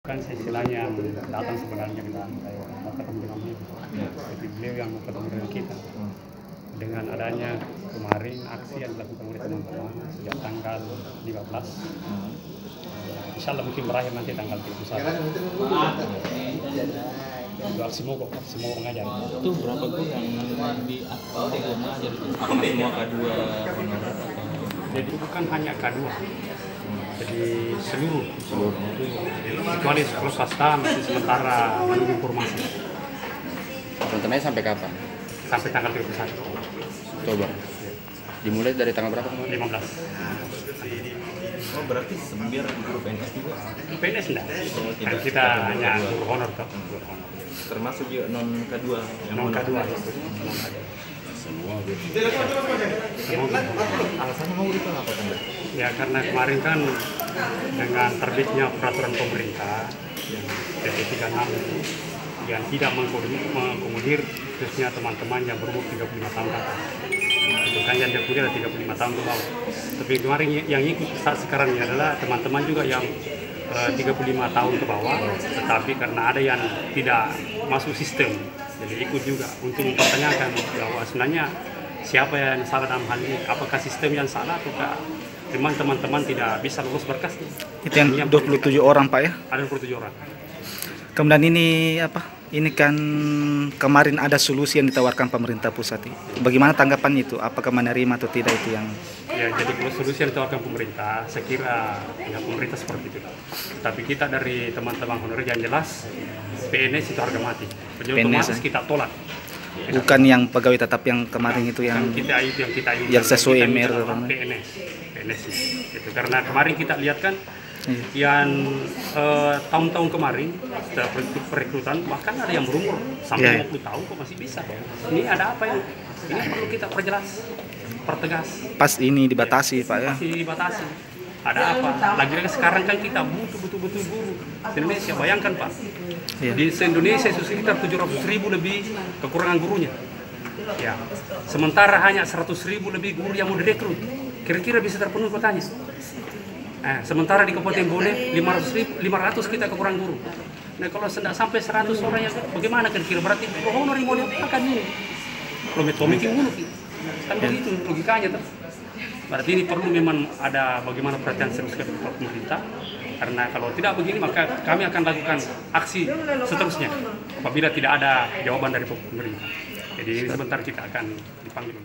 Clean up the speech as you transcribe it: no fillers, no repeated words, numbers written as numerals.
Kan istilahnya yang datang sebenarnya bilang mau ketemu dengan beliau, tapi beliau yang mau ketemu dengan kita. Dengan adanya kemarin aksi yang dilakukan oleh teman-teman sejak tanggal 15, insya Allah mungkin berakhir nanti tanggal 31. Itu aksi mogok mengajar. Itu berapa guru yang di mengajar itu? Apakah semua K2 honorer? Jadi bukan hanya K2, jadi seluruh kecuali sekolah swasta masih sementara menunggu informasi. Rencananya sampai kapan? Sampai tanggal 31 Oktober. Dimulai dari tanggal berapa kemarin? 15. Oh, berarti sembiar guru PNS juga? PNS enggak, kan kita hanya guru honor toh. Termasuk juga non K2 yang Non K2. Semua gitu. Semua. Alasannya mau itu apa kan? Ya karena kemarin kan dengan terbitnya peraturan pemerintah yang PP 36 itu yang tidak mengakomodir khususnya teman-teman yang berumur 35 tahun ke atas. Itu kan yang dia ada 35 tahun ke bawah. Tapi kemarin yang ikut saat sekarang ini adalah teman-teman juga yang 35 tahun ke bawah, tetapi karena ada yang tidak masuk sistem, jadi ikut juga untuk mempertanyakan bahwa sebenarnya siapa yang salah dalam hal ini, apakah sistem yang salah ataukah memang teman-teman tidak bisa lulus berkas. Itu yang 27 orang Pak ya? Ada 27 orang. Kemudian ini apa? Ini kan kemarin ada solusi yang ditawarkan pemerintah pusat. Bagaimana tanggapan itu? Apakah menerima atau tidak itu yang? Ya, jadi kalau solusi yang ditawarkan pemerintah, saya kira ya pemerintah seperti itu. Tapi kita dari teman-teman honorer yang jelas PNS itu harga mati. Otomatis kita tolak. Bukan yang pegawai tetap yang kemarin itu yang yang sesuai MR PNS itu. Karena kemarin kita lihat kan yang tahun-tahun kemarin setelah perekrutan bahkan ada yang berumur sampai 50 tahun kok masih bisa. Ini ada apa ya? Ini perlu kita pertegas. Pas ini dibatasi Pak ya? Masih dibatasi. Ada apa? Lagi-lagi sekarang kan kita butuh betul-betul guru di Indonesia. Bayangkan Pak, di se-Indonesia itu sekitar 700.000 lebih kekurangan gurunya. Ya, sementara hanya 100.000 lebih guru yang mau direkrut. Kira-kira bisa terpenuhi kotanya? Sementara di Kabupaten Bone 500 kita kekurangan guru. Nah kalau tidak sampai 100 orang yang bagaimana kira-kira berarti honor yang mau diapakan ini? Rumit-rumit dulu kan begitu logikanya tuh. Berarti ini perlu memang ada bagaimana perhatian serius ke pemerintah. Karena kalau tidak begini maka kami akan lakukan aksi seterusnya apabila tidak ada jawaban dari pemerintah. Jadi sebentar kita akan dipanggil.